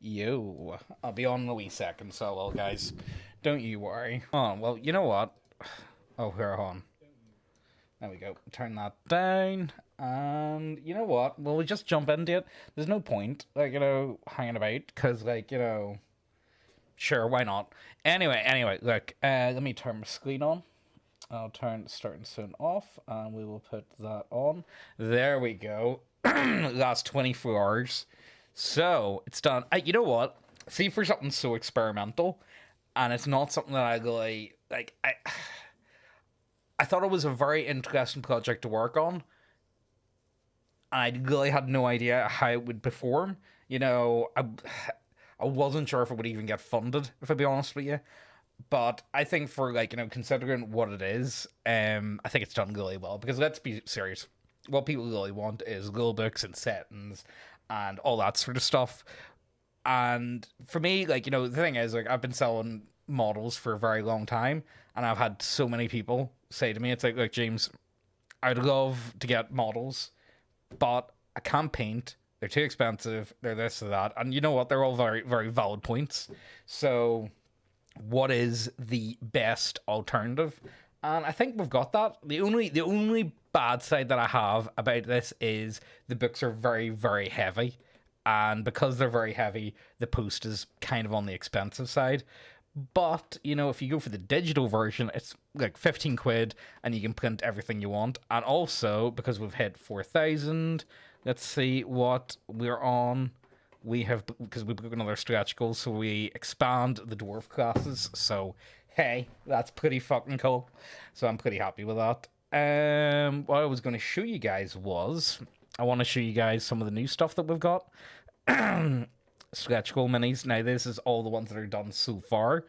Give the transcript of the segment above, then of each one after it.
Yo, I'll be on in a wee second, so well, guys, don't you worry. Oh, well, you know what? Oh, here, hold on. There we go. Turn that down. And you know what? Well, we just jump into it. There's no point, hanging about, because, sure, why not? Anyway, look, let me turn my screen on. I'll turn starting soon off, and we will put that on. There we go. Last 24 hours. So it's done. You know what? See, for something so experimental, and it's not something that I really like. I thought it was a very interesting project to work on. I really had no idea how it would perform. I wasn't sure if it would even get funded, if I be honest with you. But I think for considering what it is, I think it's done really well. Because let's be serious, what people really want is rule books and settings and all that sort of stuff. And for me, the thing is, I've been selling models for a very long time, and I've had so many people say to me, it's like, look, James, I'd love to get models, but I can't paint. They're too expensive. They're this or that. And you know what? They're all very, very valid points. So what is the best alternative? And I think we've got that. The only bad side that I have about this is the books are very, very heavy. And because they're very heavy, the post is kind of on the expensive side. But, if you go for the digital version, it's like 15 quid and you can print everything you want. And also, because we've hit 4,000, let's see what we're on. We have, because we broke another stretch goal, so we expand the dwarf classes. So, hey, that's pretty fucking cool. So I'm pretty happy with that. What I was going to show you guys was, I want to show you guys some of the new stuff that we've got. Stretch goal minis. Now, this is all the ones that are done so far.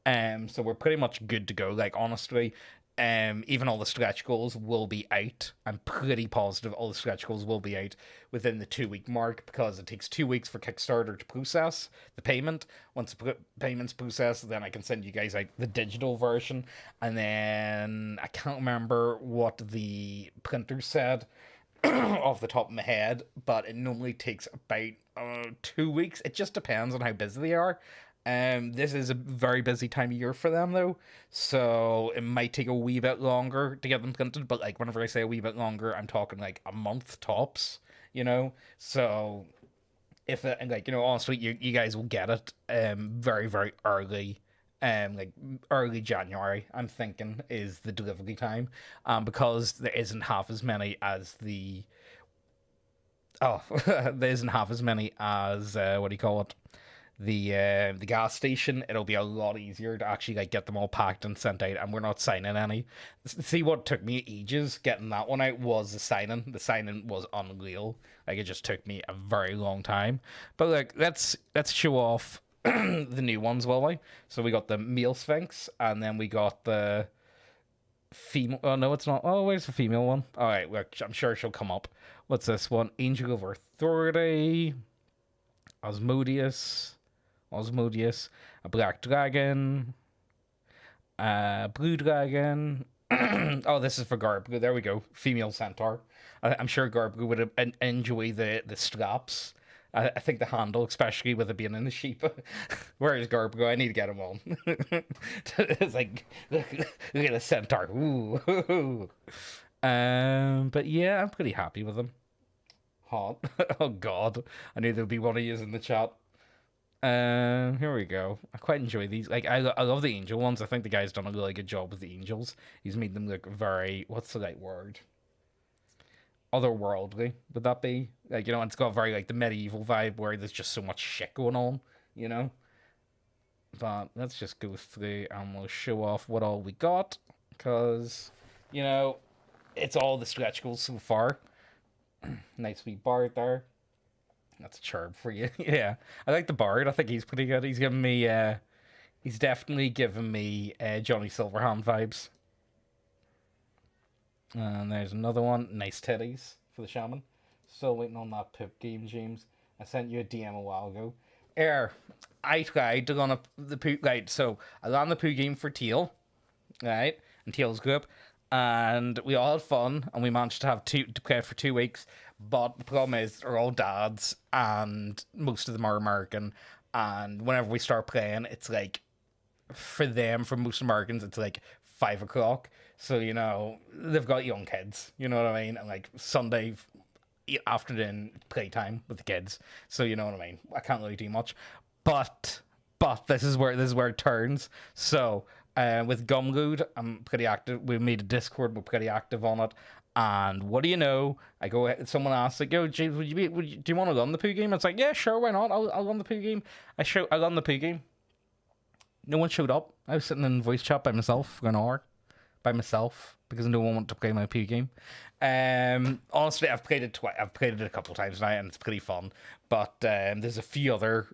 So we're pretty much good to go. Like, honestly, even all the stretch goals will be out. I'm pretty positive all the stretch goals will be out within the 2 week mark, because it takes 2 weeks for Kickstarter to process the payment. Once the payment's processed, then I can send you guys out the digital version. And then I can't remember what the printer said off the top of my head, but it normally takes about 2 weeks. It just depends on how busy they are. This is a very busy time of year for them, though, so it might take a wee bit longer to get them printed. But whenever I say a wee bit longer, I'm talking like a month tops. So if honestly, you guys will get it very, very early. Like early January, I'm thinking, is the delivery time. Because there isn't half as many as there isn't half as many as what do you call it? The gas station. It'll be a lot easier to actually get them all packed and sent out, and we're not signing any. See, what took me ages getting that one out was the signing. The signing was unreal. It just took me a very long time. But let's show off the new ones, will we? So we got the male sphinx, and then we got the female. Oh no, it's not. Oh, where's the female one? All right, look, I'm sure she'll come up. What's this one? Angel of Authority, Osmodius, a black dragon, blue dragon. Oh, this is for Garb. There we go. Female centaur. I'm sure Garb would enjoy the straps. I think the handle, especially with it being in the sheep. Where is Garbo? I need to get him on. It's like, look at the centaur. Ooh. But yeah, I'm pretty happy with him. Hot. Oh God, I knew there'd be one of you in the chat. Here we go. I quite enjoy these. I love the angel ones. I think the guy's done a really good job with the angels. He's made them look very, what's the right word? Otherworldly, would that be? It's got very the medieval vibe where there's just so much shit going on. But let's just go through and we'll show off what all we got, because it's all the stretch goals so far. Nice wee bard there. That's a chirp for you. Yeah, I like the bard. I think he's pretty good. He's giving me he's definitely giving me Johnny Silverhand vibes. And there's another one. Nice teddies for the shaman. Still waiting on that pip game, James. I sent you a DM a while ago. I tried to run up the poo. Right, so I ran the poo game for Teal, right, and Teal's group, and we all had fun, and we managed to have to play it for 2 weeks. But the problem is, they're all dads, and most of them are American, and whenever we start playing, it's like for them, for most Americans, it's like 5 o'clock. So they've got young kids. You know what I mean? And like Sunday afternoon playtime with the kids. So you know what I mean. I can't really do much, but this is where it turns. So with Gumgood, I'm pretty active. We made a Discord. We're pretty active on it. And what do you know? I go. Someone asks, like, "Yo, James, do you want to run the poo game?" It's like, "Yeah, sure, why not? I'll run the poo game." I run the poo game. No one showed up. I was sitting in voice chat by myself for an hour, by myself, because no one wanted to play my poo game. Honestly, I've played it I've played it a couple of times now, and it's pretty fun. But there's a few other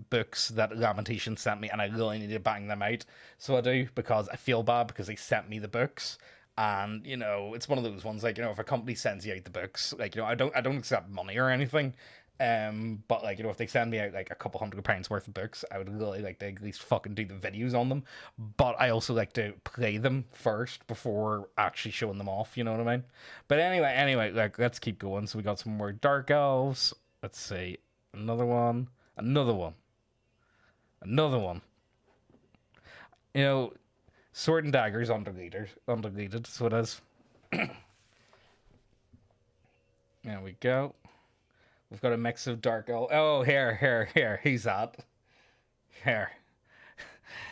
books that Lamentation sent me, and I really need to bang them out. So I do, because I feel bad because they sent me the books. And it's one of those ones, like, if a company sends you out the books, like, I don't accept money or anything, but like, if they send me out like a couple £100 worth of books, I would really like to at least fucking do the videos on them. But I also like to play them first before actually showing them off, you know what I mean? But anyway, like, let's keep going. So we got some more Dark Elves. Let's see, another one. Sword and Daggers underrated, so it is. There we go. We've got a mix of Dark Elf. Oh, here. He's that. Here.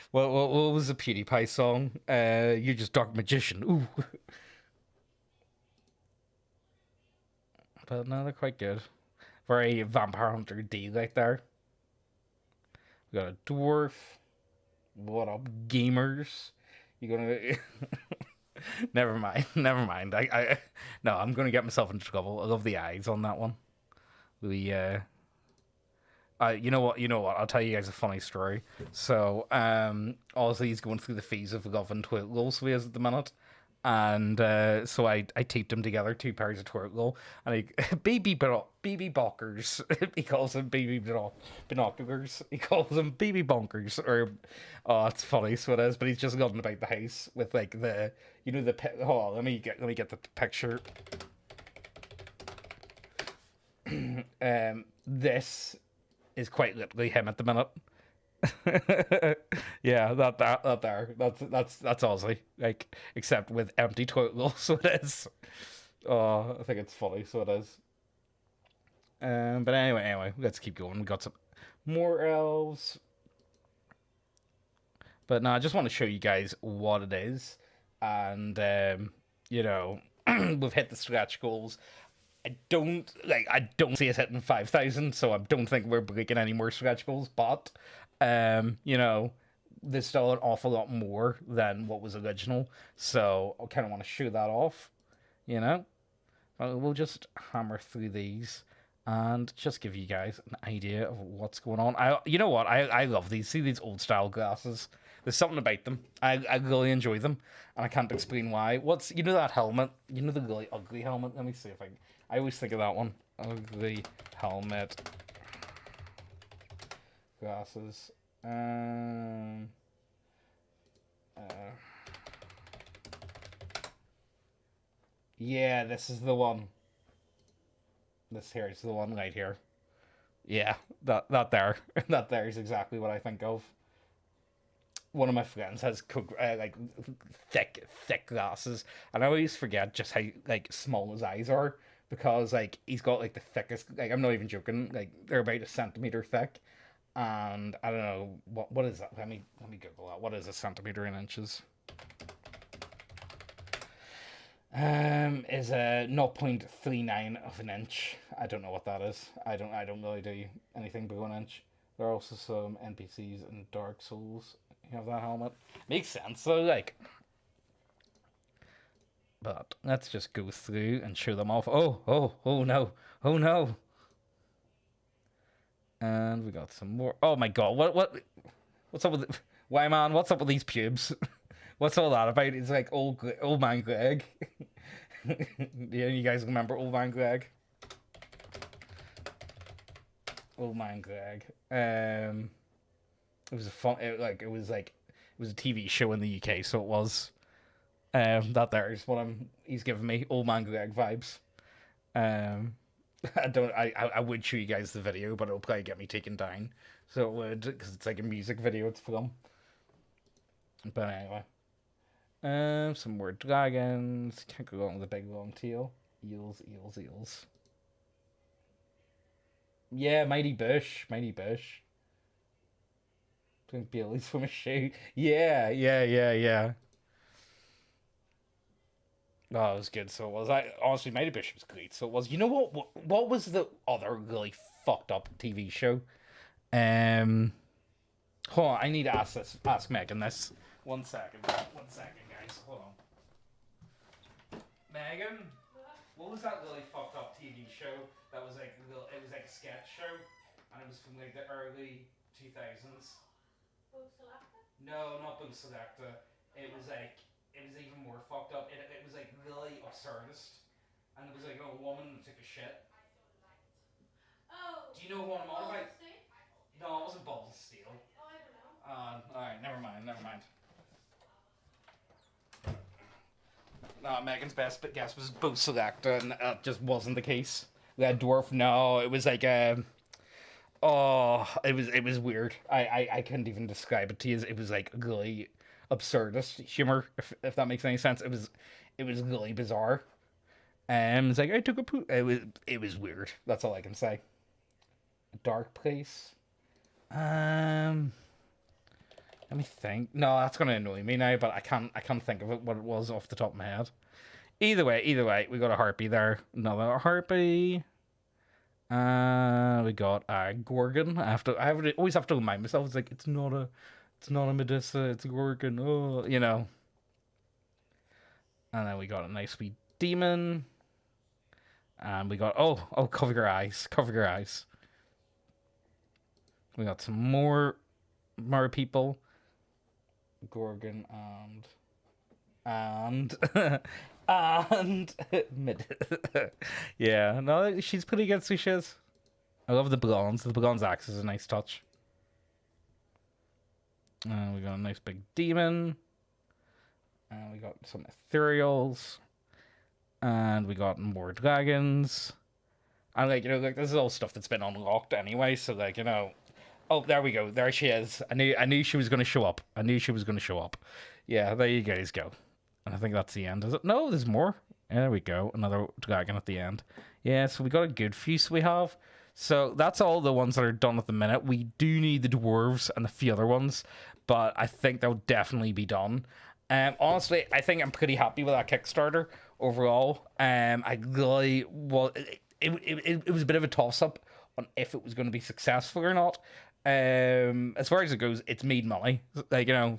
What was the PewDiePie song? You're just Dark Magician. Ooh. But no, they're quite good. Very Vampire Hunter D right there. We got a dwarf. What up, gamers? You gonna? Never mind. No, I'm gonna get myself into trouble. I love the eyes on that one. You know what? I'll tell you guys a funny story. So, obviously he's going through the phase of loving Twiddle Sways at the minute, and so I taped him together 2 pairs of Twiddle, and baby bonkers. He calls them baby binoculars. He calls them baby bonkers. Or it's funny, so it is. But he's just running about the house with like the hold on, let me get the picture. This is quite literally him at the minute. Yeah, that there. That's Aussie. Like, except with empty toilet, so it is. Oh, I think it's funny, so it is. But anyway, let's keep going. We got some more elves. But no, I just want to show you guys what it is. And we've hit the stretch goals. I don't see us hitting 5,000, so I don't think we're breaking any more stretch goals. But there's still an awful lot more than what was original, so I kind of want to show that off. We'll just hammer through these and just give you guys an idea of what's going on. I love these. See these old style glasses? There's something about them. I really enjoy them, and I can't explain why. That helmet? The really ugly helmet? Let me see if I always think of that one. Ugly helmet. Glasses. Yeah, this is the one. This here is the one right here. Yeah, that there. That there is exactly what I think of. One of my friends has thick glasses, and I always forget just how like small his eyes are, because like he's got like the thickest, like, I'm not even joking, like they're about a centimeter thick, and I don't know what is that. Let me Google that. What is a centimeter in inches? Is a 0.39 of an inch. I don't know what that is. I don't really do anything below an inch. There are also some NPCs in Dark Souls who have that helmet. Makes sense though, like. But let's just go through and show them off. Oh no. And we got some more. Oh my god, what's up with why man, what's up with these pubes? What's all that about? It's like old man Greg. Yeah, you guys remember old man Greg? Old man Greg. It was a fun. It was a TV show in the UK, so it was. That there is what he's giving me, old man Greg vibes. I would show you guys the video, but it'll probably get me taken down. So it would, because it's like a music video, it's film. But anyway. Some more dragons. Can't go on with a big long tail. Eels, eels, eels. Yeah, Mighty Bush. Mighty Bush. Doing Bailey's from a shoe. Yeah, yeah, yeah, yeah. Oh, it was good. So it was. I honestly, Mighty Bush was great. So it was. You know what was the other really fucked up TV show? Um, Hold on. I need to ask this. Ask Megan this. 1 second. 1 second, guys. Hold on. Megan, what was that really fucked up TV show that was like it was like a sketch show, and it was from like the early 2000s. No, not Boom Selecta. It was like it was even more fucked up. It was like really absurdist, and it was like a woman that took a shit. Do you know what I'm on about? No, it wasn't Balls of Steel. Alright, never mind, never mind. No, Megan's best guess was Boom Selecta, and that just wasn't the case. That dwarf, no, it was like oh, it was weird. I couldn't even describe it to you. It was like really absurdist humor, if that makes any sense. It was really bizarre. It's like I took a poop. It was weird. That's all I can say. A dark place. Let me think. No, that's gonna annoy me now, but I can't think of it what it was off the top of my head. Either way, we got a harpy there. Another harpy. We got a gorgon. Always have to remind myself. It's like it's not a Medusa. It's a gorgon. Oh, you know. And then we got a nice wee demon. And we got cover your eyes, cover your eyes. We got some more people. Gorgon and and mid. Yeah, no, she's pretty good. So she is. I love the bronze. The bronze axe is a nice touch. We got a nice big demon. And we got some ethereals. And we got more dragons. And like this is all stuff that's been unlocked anyway. So oh, there we go. There she is. I knew she was going to show up. I knew she was going to show up. Yeah, there you guys go. And I think that's the end. Is it? No, there's more. Yeah, there we go. Another dragon at the end. Yeah, so we got a good feast we have. So that's all the ones that are done at the minute. We do need the dwarves and a few other ones, but I think they'll definitely be done. Honestly, I think I'm pretty happy with that Kickstarter overall. I really well, it was a bit of a toss up on if it was going to be successful or not. As far as it goes, it's made money,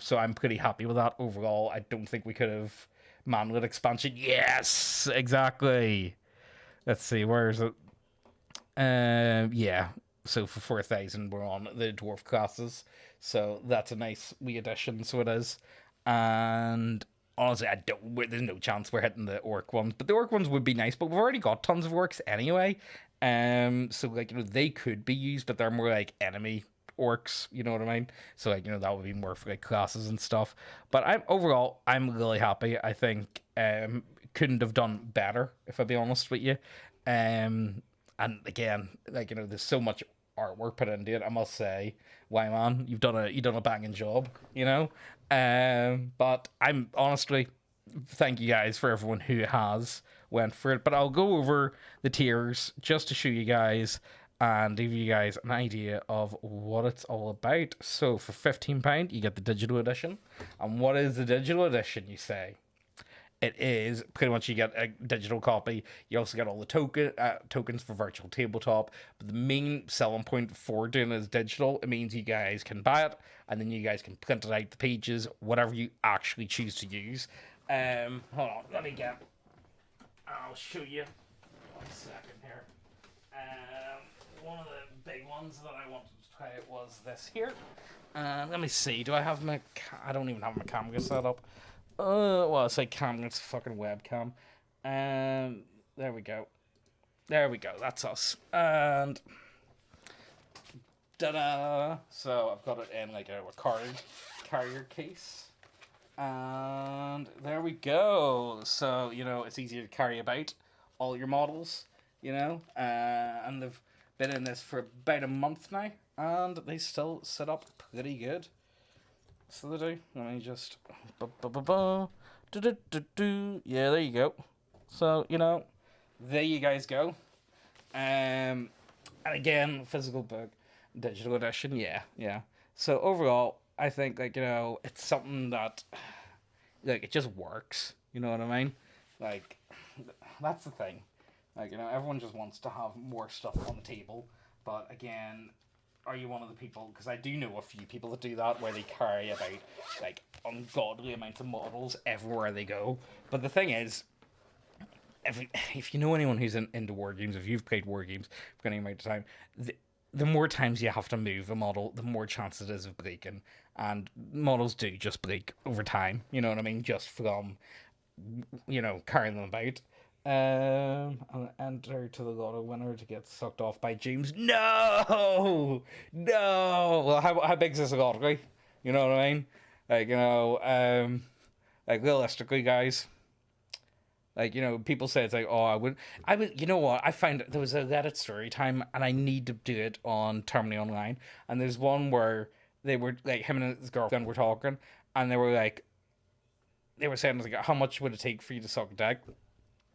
so I'm pretty happy with that overall. I don't think we could have manlet expansion. Yes, exactly. Let's see, where is it? Yeah. So for 4,000, we're on the dwarf classes, so that's a nice wee addition. So it is, and honestly, there's no chance we're hitting the orc ones, but the orc ones would be nice. But we've already got tons of orcs anyway. So they could be used, but they're more like enemy orcs, you know what I mean? So that would be more for like classes and stuff. But I'm really happy. I think couldn't have done better, if I be honest with you. And again, there's so much artwork put into it. I must say, why man, you've done a banging job, But I'm honestly, thank you guys for everyone who has went for it. But I'll go over the tiers just to show you guys and give you guys an idea of what it's all about. So for £15, you get the digital edition. And what is the digital edition, you say? It is pretty much you get a digital copy. You also get all the tokens for virtual tabletop. But the main selling point for doing it as digital, it means you guys can buy it and then you guys can print it out the pages, whatever you actually choose to use. Hold on, I'll show you 1 second here. One of the big ones that I wanted to try was this here. Let me see. Do I have my? I don't even have my camera set up. Well, I say camera. It's a fucking webcam. There we go. There we go. That's us. And ta-da! So I've got it in like a carrier case. And there we go. So it's easier to carry about all your models. And they've been in this for about a month now, and they still sit up pretty good. So they do. Let me just... Yeah, there you go. So, there you guys go. And again, physical book, digital edition, yeah. So overall, I think, it's something that, it just works. You know what I mean? Like, that's the thing. Everyone just wants to have more stuff on the table. But again, are you one of the people? Because I do know a few people that do that, where they carry about, ungodly amounts of models everywhere they go. But the thing is, if you know anyone who's into war games, if you've played war games for any amount of time, the more times you have to move a model, the more chance it is of breaking. And models do just break over time, you know what I mean? Just from, carrying them about. And enter to the lotto winner to get sucked off by James. No! No! Well, how big is this lottery? You know what I mean? Realistically, guys, people say it's like, oh, I would, you know what? I found there was a Reddit story time, and I need to do it on Terminally Online. And there's one where they were like, him and his girlfriend were talking, and they were saying, like, how much would it take for you to suck a dick?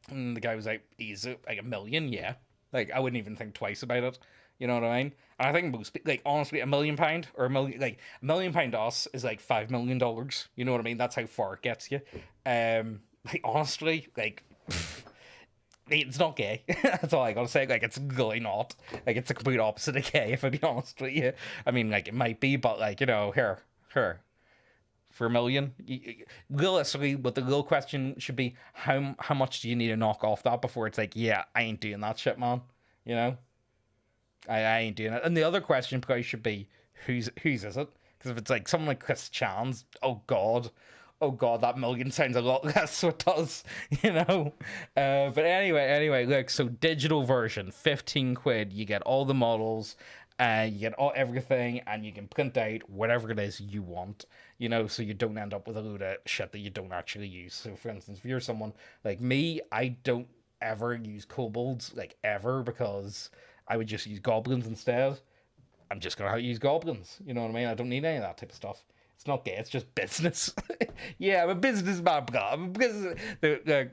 And the guy was like, easy, like $1 million, yeah. Like, I wouldn't even think twice about it. You know what I mean? And I think most, honestly, £1 million or £1 million to us is like $5 million. You know what I mean? That's how far it gets you. Honestly, it's not gay. That's all I gotta say. It's really not. It's the complete opposite of gay, if I be honest with you. I mean, it might be, but here. For $1 million, realistically, what the real question should be: how much do you need to knock off that before it's like, yeah, I ain't doing that shit, man. I ain't doing it. And the other question probably should be, whose is it? Because if it's like someone like Chris Chan's, oh god, that $1 million sounds a lot less. So it does, But anyway, look. So digital version, 15 quid. You get all the models. You get everything, and you can print out whatever it is you want, so you don't end up with a load of shit that you don't actually use. So, for instance, if you're someone like me, I don't ever use kobolds, ever, because I would just use goblins instead. I'm just going to use goblins, you know what I mean? I don't need any of that type of stuff. It's not gay, it's just business. Yeah, I'm a businessman, bro. There's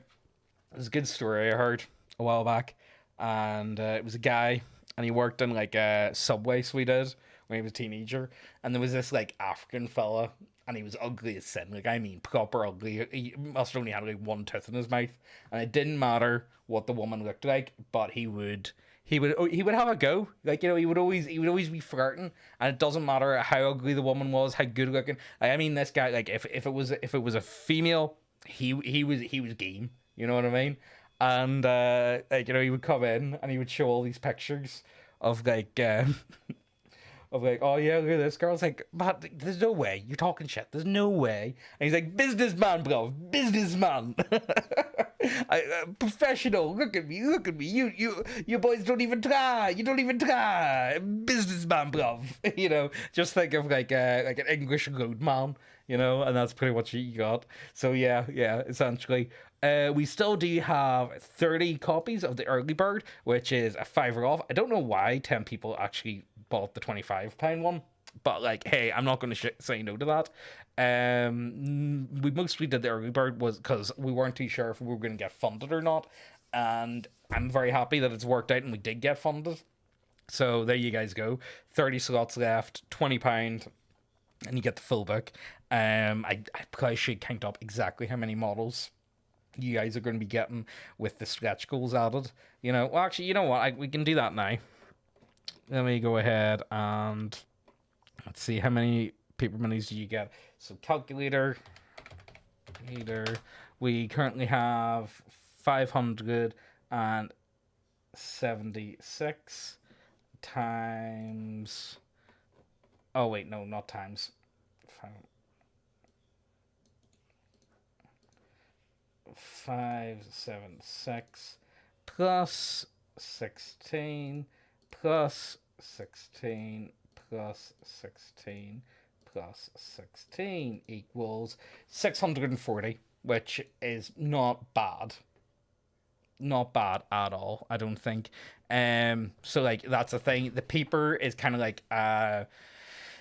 a good story I heard a while back, and it was a guy, and he worked in a Subway, so he did, when he was a teenager. And there was this African fella, and he was ugly as sin. I mean, proper ugly. He must have only had one tooth in his mouth, and it didn't matter what the woman looked like, but he would have a go. He would always be flirting, and it doesn't matter how ugly the woman was, how good looking. I mean, this guy, if it was a female, he was game. You know what I mean? And he would come in and he would show all these pictures of oh yeah, look at this girl's but there's no way you're talking shit. There's no way. And he's like, businessman, bro, businessman. Professional. Look at me. You boys don't even try. You don't even try. Businessman, bro. Just think of an English road man. And that's pretty much what you got. So yeah, essentially. We still do have 30 copies of the early bird, which is a £5 off. I don't know why 10 people actually bought the £25 one, but hey, I'm not going to say no to that. We mostly did the early bird was because we weren't too sure if we were going to get funded or not, and I'm very happy that it's worked out and we did get funded. So there you guys go. 30 slots left, £20, and you get the full book. I probably should count up exactly how many models you guys are going to be getting with the stretch goals added. Well, actually, you know what? We can do that now. Let me go ahead and let's see how many paper minis do you get. So calculator, we currently have 576 times. Oh wait, no, not times. 576 plus 16 plus 16 plus 16 plus 16 equals 640, which is not bad. not bad at all, I don't think. So like that's the thing. The paper is kind of like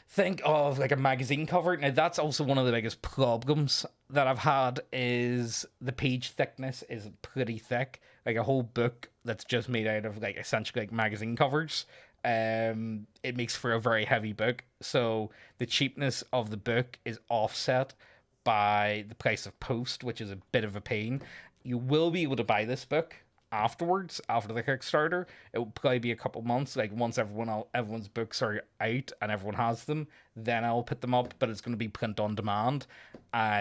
think of like a magazine cover. Now that's also one of the biggest problems that I've had is the page thickness is pretty thick. Like a whole book that's just made out of like essentially like magazine covers. It makes for a very heavy book. So the cheapness of the book is offset by the price of post, which is a bit of a pain. You will be able to buy this book afterwards, after the Kickstarter. It will probably be a couple months. Like once everyone's books are out and everyone has them, then I'll put them up. But it's going to be print on demand,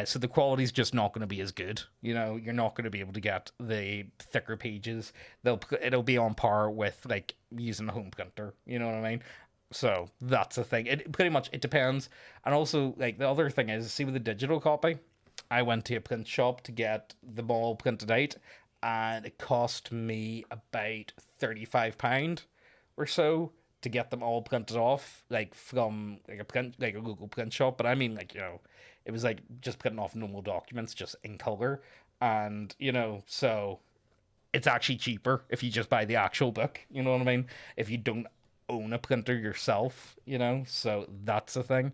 so the quality's just not going to be as good. You know, you're not going to be able to get the thicker pages. It'll be on par with like using a home printer. You know what I mean? So that's the thing. It pretty much it depends. And also like the other thing is, see with the digital copy, I went to a print shop to get them all printed out, and it cost me about £35 or so to get them all printed off, like from like a local print shop. But I mean, like, you know, it was like just printing off normal documents, just in color, and you know, so it's actually cheaper if you just buy the actual book. You know what I mean? If you don't own a printer yourself, you know, so that's the thing.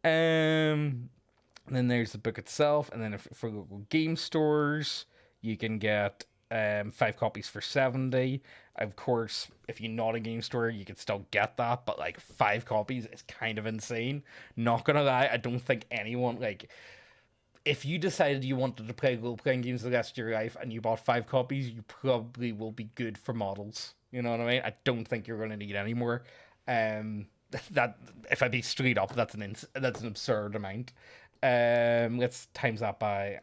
And then there's the book itself, and then if, for local game stores, you can get 5 copies for 70. Of course, if you're not a game store, you can still get that, but like 5 copies is kind of insane. Not gonna lie, I don't think anyone like if you decided you wanted to play role playing games the rest of your life and you bought 5 copies, you probably will be good for models. You know what I mean? I don't think you're gonna need any more. Um, that if I be straight up, that's an absurd amount. Let's times that by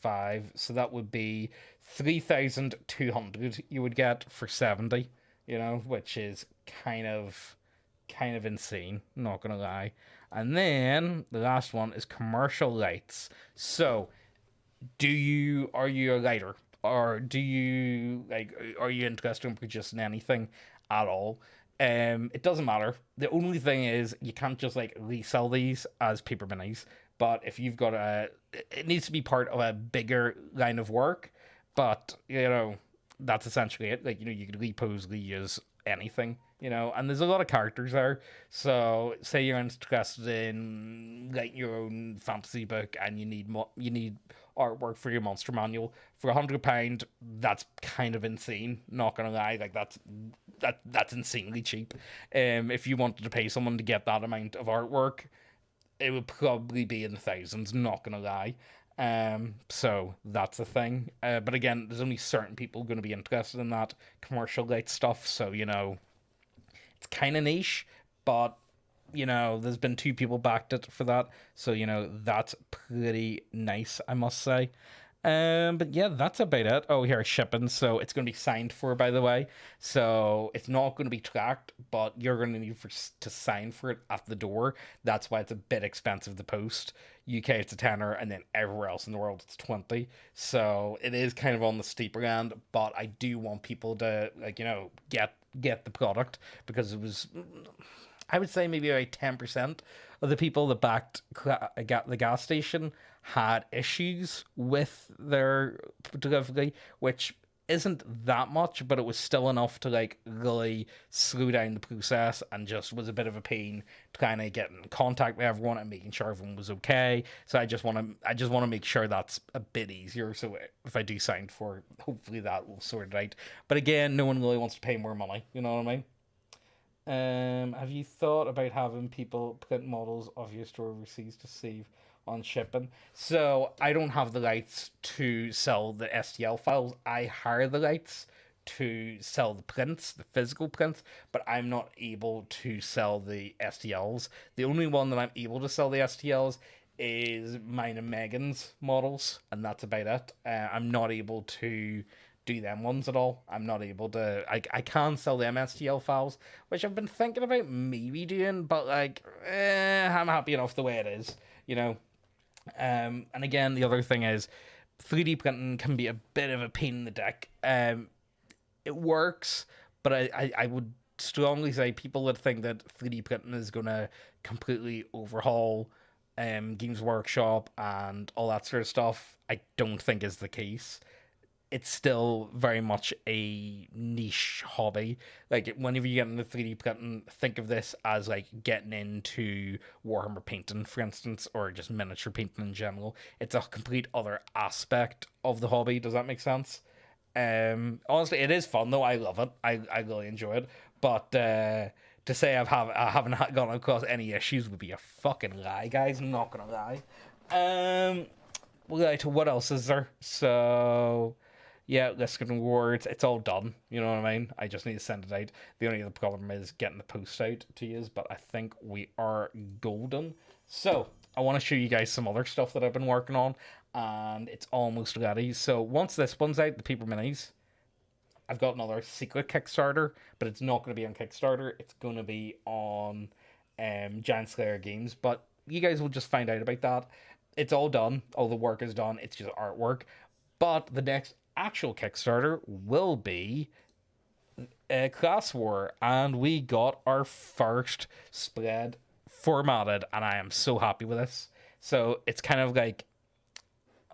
5, so that would be 3,200 you would get for 70. You know, which is kind of insane. Not gonna lie. And then the last one is commercial lights. So, are you a lighter, or do you like are you interested in purchasing anything at all? It doesn't matter. The only thing is you can't just like resell these as paper minis. But if you've got it needs to be part of a bigger line of work. But you know, that's essentially it. Like, you know, you could repose, reuse anything, you know, and there's a lot of characters there. So say you're interested in like your own fantasy book and you need artwork for your monster manual for £100. That's kind of insane, not gonna lie. Like that's insanely cheap. If you wanted to pay someone to get that amount of artwork, it would probably be in the thousands, not gonna lie. So that's the thing. But again, there's only certain people going to be interested in that commercial light stuff. So, you know, it's kind of niche, but you know, there's been 2 people backed it for that. So, you know, that's pretty nice, I must say. But yeah, that's about it. Oh, here, shipping. So it's going to be signed for, by the way. So it's not going to be tracked, but you're going to need to sign for it at the door. That's why it's a bit expensive to post. UK, it's a tenner, and then everywhere else in the world, it's 20. So it is kind of on the steeper end, but I do want people to, like, you know, get the product, because it was, I would say maybe like 10% of the people that backed the gas station had issues with their delivery, which isn't that much, but it was still enough to like really slow down the process and just was a bit of a pain to kind of get in contact with everyone and making sure everyone was okay. So I just want to make sure that's a bit easier. So if I do sign for it, hopefully that will sort it out. But again, no one really wants to pay more money. You know what I mean? Have you thought about having people print models of your store overseas to save on shipping? So I don't have the rights to sell the STL files. I hire the rights to sell the prints, the physical prints, but I'm not able to sell the STLs. The only one that I'm able to sell the STLs is mine and Megan's models, and that's about it. I'm not able to do them ones at all. I'm not able to. I can sell them STL files, which I've been thinking about maybe doing, but like, I'm happy enough the way it is, you know. And again, the other thing is 3D printing can be a bit of a pain in the dick. It works, but I would strongly say people that think that 3D printing is going to completely overhaul Games Workshop and all that sort of stuff, I don't think is the case. it's still very much a niche hobby. Like whenever you get into 3D printing, think of this as like getting into Warhammer painting, for instance, or just miniature painting in general. It's a complete other aspect of the hobby. Does that make sense? Honestly, it is fun though. I love it. I really enjoy it. But to say I haven't gone across any issues would be a fucking lie, guys. I'm not gonna lie. Um, right. What else is there? So yeah, list of rewards. It's all done. You know what I mean? I just need to send it out. The only other problem is getting the post out to you. But I think we are golden. So I want to show you guys some other stuff that I've been working on, and it's almost ready. So once this one's out, the paper minis, I've got another secret Kickstarter, but it's not going to be on Kickstarter. It's going to be on Giant Slayer Games. But you guys will just find out about that. It's all done. All the work is done. It's just artwork. But the next actual Kickstarter will be Class War, and we got our first spread formatted, and I am so happy with this. So it's kind of like,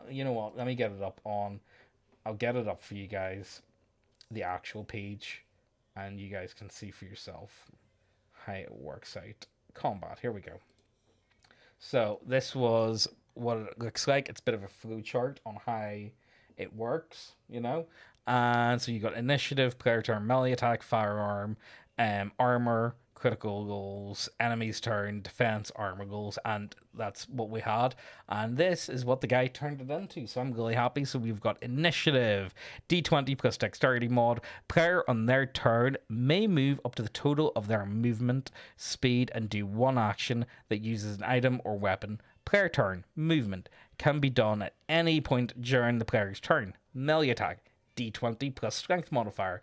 you know what? Let me get it up on. I'll get it up for you guys, the actual page, and you guys can see for yourself how it works out. Combat. Here we go. So this was what it looks like. It's a bit of a flow chart on how it works, you know. And so you got initiative, player turn, melee attack, firearm, armor, critical goals, enemies turn, defense, armor goals, and that's what we had. And this is what the guy turned it into. So I'm really happy. So we've got initiative, D20 plus dexterity mod. Player on their turn may move up to the total of their movement speed and do one action that uses an item or weapon. Player turn, movement, can be done at any point during the player's turn. Melee attack, D20 plus strength modifier.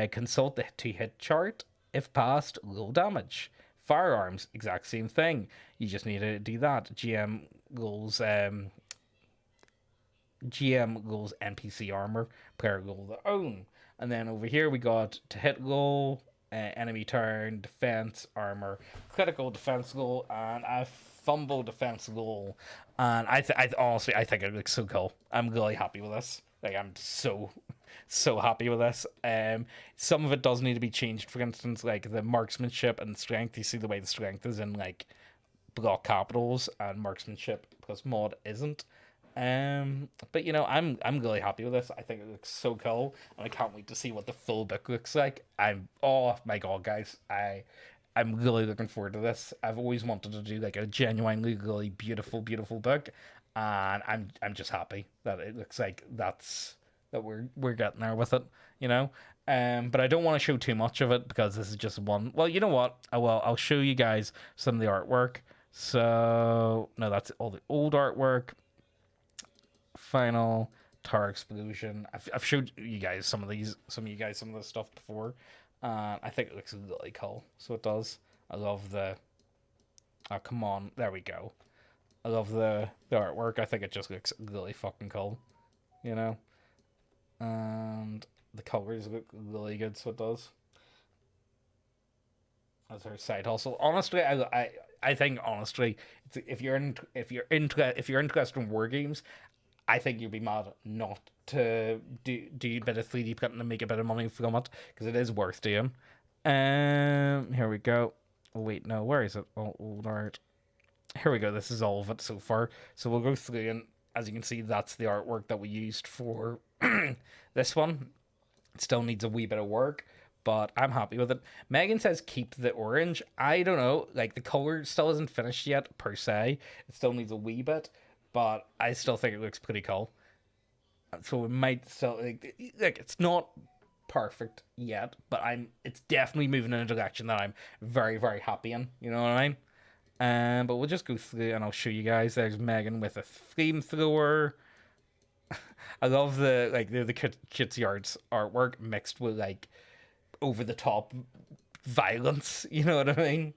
Consult the to hit chart. If passed, low damage. Firearms, exact same thing. You just need to do that. GM goals NPC armor. Player goal their own. And then over here we got to hit goal, enemy turn, defense, armor, critical defense goal, and a fumble defense goal. And I honestly, I think it looks so cool. I'm really happy with this. Like, I'm so happy with this. Some of it does need to be changed. For instance, like the marksmanship and strength. You see the way the strength is in like block capitals, and marksmanship plus mod isn't. But you know, I'm really happy with this. I think it looks so cool, and I can't wait to see what the full book looks like. Oh my god, guys, I'm really looking forward to this. I've always wanted to do like a genuinely really beautiful book, and I'm just happy that it looks like that we're getting there with it, you know. But I don't want to show too much of it because this is just one. Well, you know what? I'll show you guys some of the artwork. So no, that's all the old artwork. Final Tower Explosion. I've showed you guys some of this stuff before. I think it looks really cool. So it does. I love the. Oh, come on, there we go. I love the artwork. I think it just looks really fucking cool, you know. And the colors look really good, so it does. As her side hustle. Honestly, I think honestly, if you're interested in war games, I think you'd be mad not to do a bit of 3D printing and make a bit of money from it, because it is worth doing. Here we go. Oh, wait, no, where is it? Oh, old art. Here we go. This is all of it so far. So we'll go through, and as you can see, that's the artwork that we used for this one. It still needs a wee bit of work, but I'm happy with it. Megan says keep the orange. I don't know. Like, the color still isn't finished yet, per se. It still needs a wee bit, but I still think it looks pretty cool. So it might still, like it's not perfect yet, but it's definitely moving in a direction that I'm very, very happy in. You know what I mean? But we'll just go through and I'll show you guys. There's Megan with a flamethrower. I love the cutesy artwork mixed with like over the top violence. You know what I mean?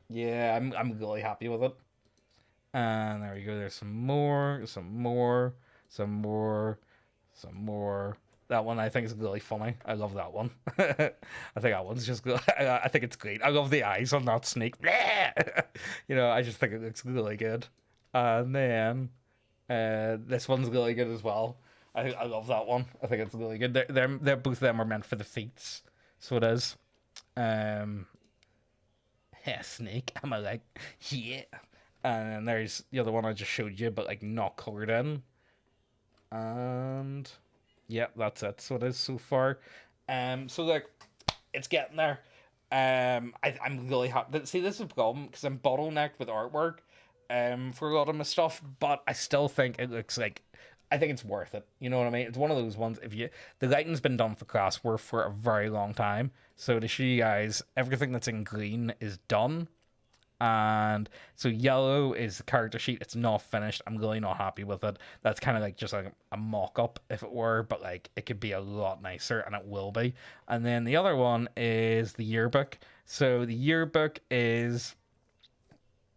Yeah, I'm really happy with it. And there we go. There's some more. That one I think is really funny. I love that one. I think that one's just good. I think it's great. I love the eyes on that snake. You know, I just think it looks really good. And then this one's really good as well. I love that one. I think it's really good. They're both of them are meant for the feats, so it is. Um, yeah, Snake. Am I like, yeah. And then there's the other one I just showed you, but like not colored in. And yeah, that's it. So it is so far. So like it's getting there. I'm really happy. See, this is a problem because I'm bottlenecked with artwork, for a lot of my stuff, but I still think it looks like. I think it's worth it. You know what I mean? It's one of those ones. If you the lighting's been done for Classwork for a very long time, so to show you guys, everything that's in green is done. And so yellow is the character sheet. It's not finished. I'm really not happy with it. That's kind of like just like a mock-up, if it were, but like it could be a lot nicer, and it will be. And then the other one is the yearbook. So the yearbook is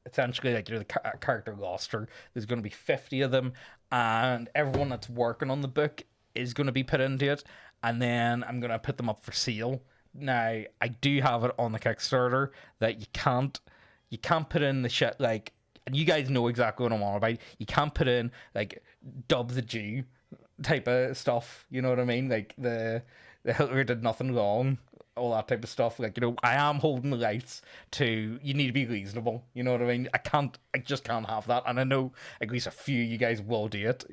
essentially like the character roster. There's going to be 50 of them, and everyone that's working on the book is going to be put into it. And then I'm going to put them up for sale. Now I do have it on the Kickstarter that you can't put in the shit like, and you guys know exactly what I'm on about. You can't put in like Dub the Jew type of stuff. You know what I mean? Like the Hitler did nothing wrong, all that type of stuff. Like, I am holding the lights to, you need to be reasonable. You know what I mean? I just can't have that. And I know at least a few of you guys will do it.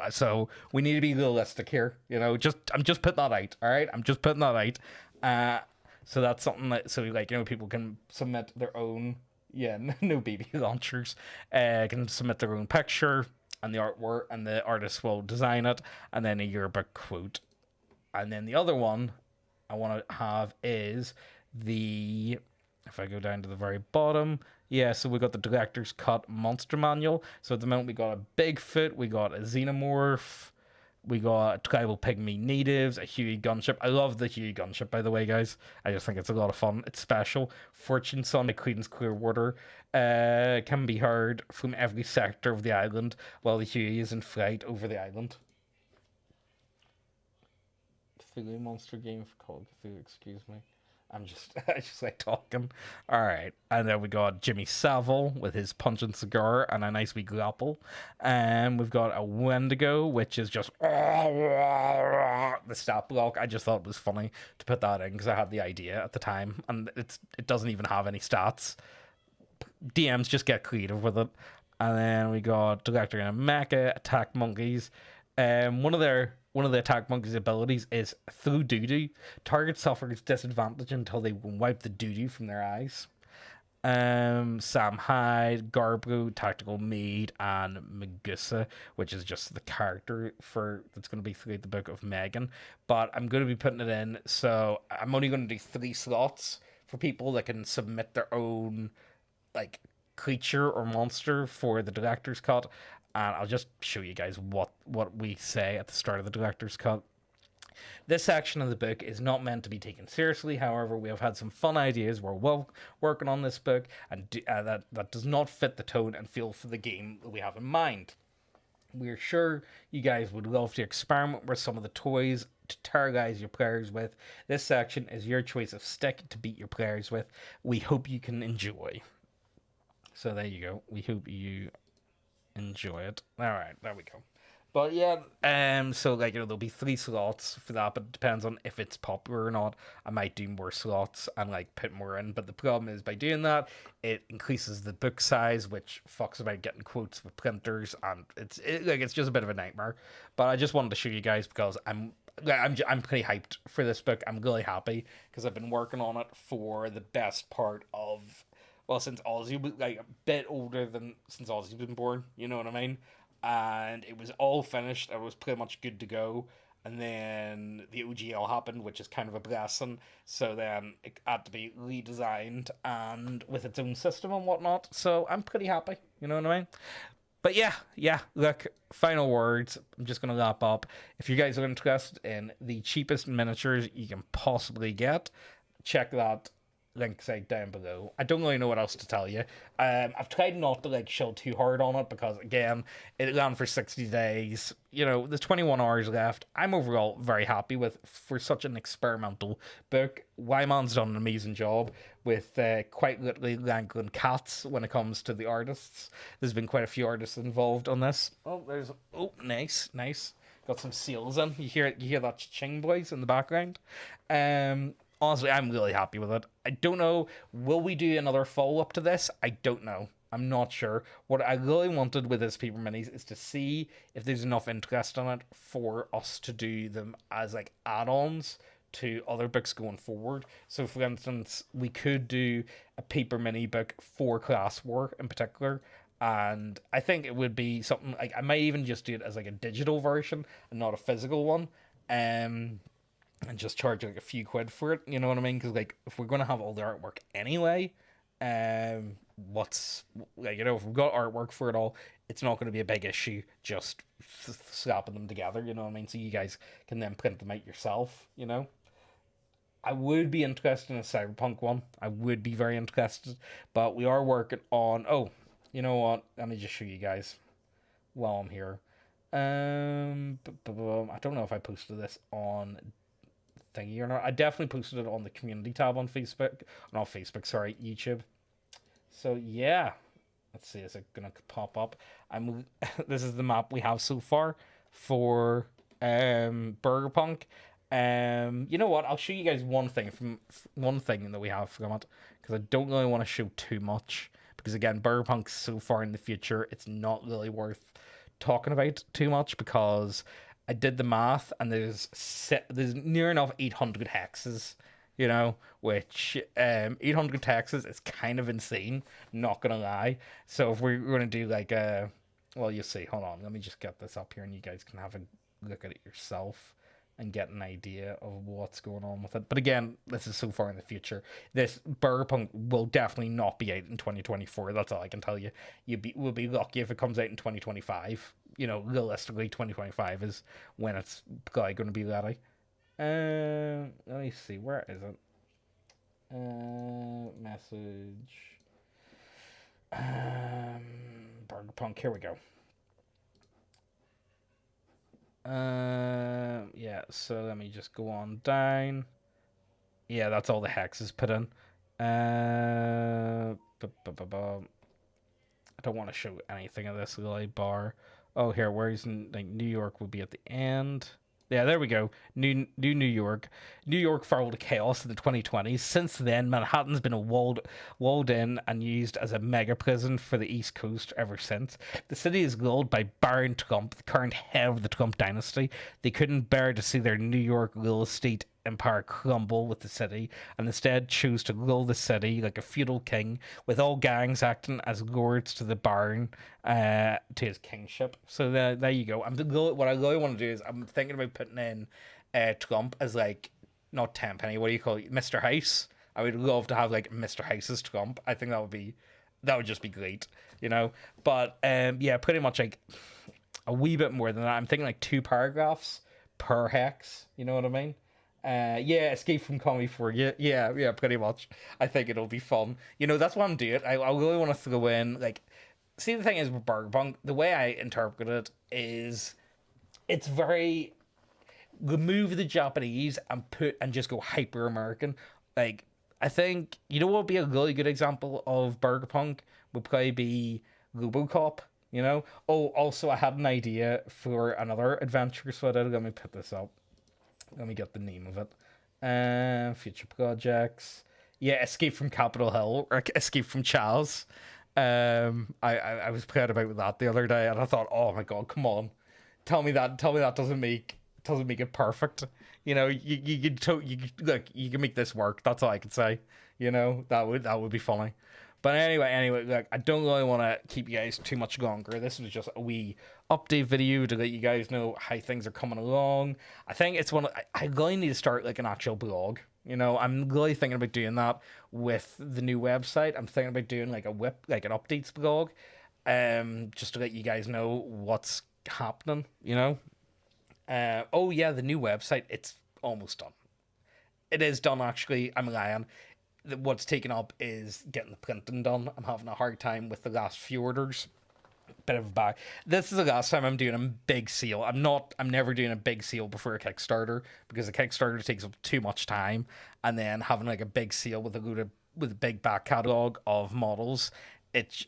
So we need to be realistic here. I'm just putting that out. All right, I'm just putting that out. So that's something that people can submit their own. Yeah, no BB launchers. Can submit their own picture and the artwork, and the artist will design it, and then a yearbook quote. And then the other one I want to have is if I go down to the very bottom, yeah, so we got the director's cut monster manual. So at the moment we got a Bigfoot, we got a xenomorph, we got tribal pygmy natives, a Huey gunship. I love the Huey gunship, by the way, guys. I just think it's a lot of fun. It's special. Fortune Sun by Creedence Clearwater can be heard from every sector of the island while the Huey is in flight over the island. Cthulhu monster game for Call of Cthulhu, excuse me. I just like talking. Alright, and then we got Jimmy Savile with his pungent cigar and a nice wee grapple. And we've got a Wendigo, which is just the stat block. I just thought it was funny to put that in because I had the idea at the time, and it doesn't even have any stats. DMs just get creative with it. And then we got Director and a Mecha, Attack Monkeys. One of the attack monkey's abilities is through doo-doo. Target suffers disadvantage until they wipe the doo-doo from their eyes. Sam Hyde, Garbro, Tactical Mead, and Megusa, which is just the character that's going to be throughout the book of Megan. But I'm going to be putting it in, so I'm only going to do 3 slots for people that can submit their own like creature or monster for the director's cut. And I'll just show you guys what we say at the start of the director's cut. This section of the book is not meant to be taken seriously. However, we have had some fun ideas. We're working on this book, and that does not fit the tone and feel for the game that we have in mind. We're sure you guys would love to experiment with some of the toys to terrorize your players with. This section is your choice of stick to beat your players with. We hope you can enjoy. So there you go. We hope you enjoy it. All right, there we go. But yeah, so there'll be 3 slots for that, but it depends on if it's popular or not. I might do more slots and put more in, but the problem is by doing that, it increases the book size, which fucks about getting quotes with printers, and it's just a bit of a nightmare. But I just wanted to show you guys because I'm pretty hyped for this book. I'm really happy because I've been working on it for the best part of, since Ozzy was a bit older than since Ozzy's been born, you know what I mean? And it was all finished. I was pretty much good to go. And then the OGL happened, which is kind of a blessing. So then it had to be redesigned and with its own system and whatnot. So I'm pretty happy, you know what I mean? But yeah, look, final words. I'm just going to wrap up. If you guys are interested in the cheapest miniatures you can possibly get, check that links out down below. I don't really know what else to tell you. I've tried not to chill too hard on it because again, it ran for 60 days. There's 21 hours left. I'm overall very happy with for such an experimental book. Wyman's done an amazing job with quite literally wrangling cats when it comes to the artists. There's been quite a few artists involved on this. Nice. got some seals in. You hear that ching boys in the background. Honestly, I'm really happy with it. I don't know, will we do another follow up to this? I don't know. I'm not sure. What I really wanted with this paper minis is to see if there's enough interest in it for us to do them as like add-ons to other books going forward. So, for instance, we could do a paper mini book for Class War in particular, and I think it would be something like I might even just do it as like a digital version and not a physical one, and just charge like a few quid for it. You know what I mean? Because like if we're gonna have all the artwork anyway, what's like, if we've got artwork for it all, it's not going to be a big issue just slapping them together. You know what I mean? So you guys can then print them out yourself. I would be interested in a cyberpunk one. I would be very interested, but we are working on. Oh, you know what? Let me just show you guys while I'm here. I don't know if I posted this on thingy or not. I definitely posted it on the community tab on Facebook. Not Facebook, sorry, YouTube. So yeah, let's see. Is it gonna pop up? This is the map we have so far for Burger Punk. You know what? I'll show you guys one thing that we have from it, because I don't really want to show too much, because again, Burger Punk's so far in the future, it's not really worth talking about too much, because I did the math and there's near enough 800 hexes, which 800 hexes is kind of insane, not gonna lie. So if we're gonna do like well, you see, hold on, let me just get this up here and you guys can have a look at it yourself and get an idea of what's going on with it. But again, this is so far in the future. This Burger Punk will definitely not be out in 2024. That's all I can tell you. We'll be lucky if it comes out in 2025. Realistically, 2025 is when it's going to be ready. Let me see. Where is it? Message. Burger Punk. Here we go. Yeah, so let me just go on down. Yeah, that's all the hexes put in. I don't want to show anything of this really bar. Oh, here, where's like New York will be at the end. Yeah, there we go. New York. New York fell to chaos in the 2020s. Since then, Manhattan's been walled in and used as a mega prison for the East Coast ever since. The city is ruled by Baron Trump, the current head of the Trump dynasty. They couldn't bear to see their New York real estate empire crumble with the city, and instead chose to rule the city like a feudal king, with all gangs acting as lords to the Baron, to his kingship. So there you go. What I really want to do is I'm thinking about putting in Trump as like not Tenpenny. What do you call it, Mr. House? I would love to have like Mr. House's Trump. I think that would just be great, But yeah, pretty much like a wee bit more than that. I'm thinking like 2 paragraphs per hex. You know what I mean? Yeah, Escape from Comedy 4. Yeah, pretty much. I think it'll be fun. That's what I'm doing. I really want to throw in, like, see, the thing is with Burger Punk, the way I interpret it is it's very remove the Japanese and just go hyper American. Like, I think, what would be a really good example of Burger Punk would probably be RoboCop. Oh, also I had an idea for another adventure, so let me put this up. Let me get the name of it. Future projects. Yeah, Escape from Capitol Hill, or Escape from Charles. I was playing about that the other day, and I thought, oh my god, come on, tell me that doesn't make it perfect. You can make this work. That's all I can say. That would be funny. But anyway, look, I don't really want to keep you guys too much longer. This was just a wee update video to let you guys know how things are coming along. I think it's I really need to start like an actual blog. I'm really thinking about doing that with the new website. I'm thinking about doing like an updates blog, just to let you guys know what's happening. Oh yeah, the new website, it's almost done. It is done, actually. I'm lying. What's taken up is getting the printing done. I'm having a hard time with the last few orders. Bit of a bag. This is the last time I'm doing a big sale. I'm never doing a big sale before a Kickstarter, because a Kickstarter takes up too much time, and then having like a big sale with a big back catalog of models, it's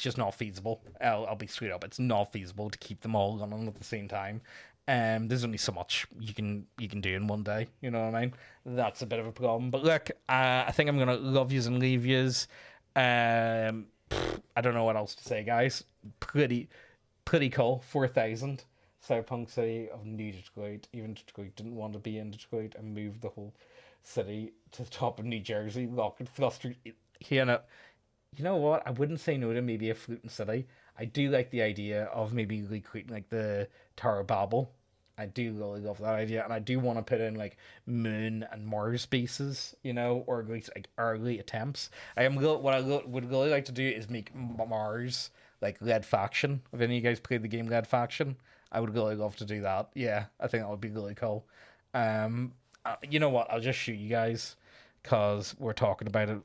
just not feasible. I'll be straight up. It's not feasible to keep them all running at the same time. There's only so much you can do in one day. You know what I mean? That's a bit of a problem. But look, I think I'm gonna love yous and leave yous. I don't know what else to say, guys. Pretty cool. 4,000. Cyberpunk City of New Detroit. Even Detroit didn't want to be in Detroit and moved the whole city to the top of New Jersey. Rocket flustered. You know what? I wouldn't say no to maybe a floating city. I do like the idea of maybe recreating like the Tower of Babel. I do really love that idea, and I do want to put in like Moon and Mars bases, or at least like early attempts. What I would really like to do is make Mars like Lead Faction. If any of you guys played the game Lead Faction, I would really love to do that. Yeah, I think that would be really cool. You know what? I'll just shoot you guys because we're talking about it.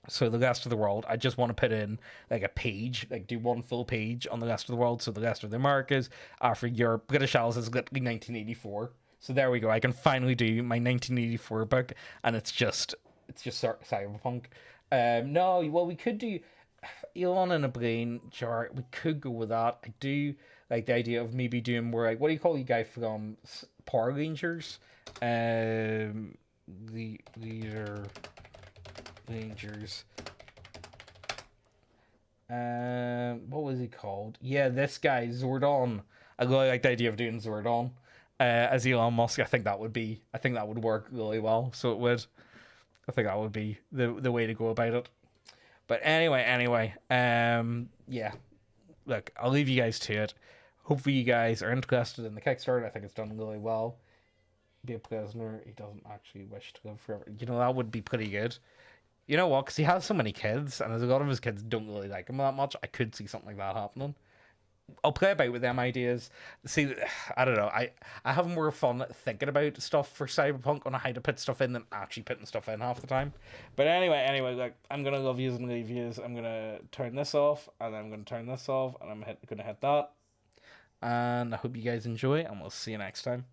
So the rest of the world, I just want to put in like a page, like do one full page on the rest of the world. So the rest of the Americas, Africa, Europe, British Isles is literally 1984. So there we go. I can finally do my 1984 book, and it's just cyberpunk. No, well we could do Elon and a brain jar. We could go with that. I do like the idea of maybe doing more like, what do you call you guy from Power Rangers? The leader. Rangers. What was he called? Yeah, this guy Zordon. I really like the idea of doing Zordon as Elon Musk. I think that would work really well. So it would. I think that would be the way to go about it. But anyway, yeah. Look, I'll leave you guys to it. Hopefully, you guys are interested in the Kickstarter. I think it's done really well. Be a prisoner. He doesn't actually wish to live forever. That would be pretty good. You know what? Because he has so many kids, and a lot of his kids don't really like him that much. I could see something like that happening. I'll play about with them ideas. See, I don't know. I have more fun thinking about stuff for Cyberpunk on how to put stuff in than actually putting stuff in half the time. But anyway, like I'm gonna love yous and leave yous. I'm gonna turn this off, and I'm gonna turn this off, and I'm gonna hit that. And I hope you guys enjoy, and we'll see you next time.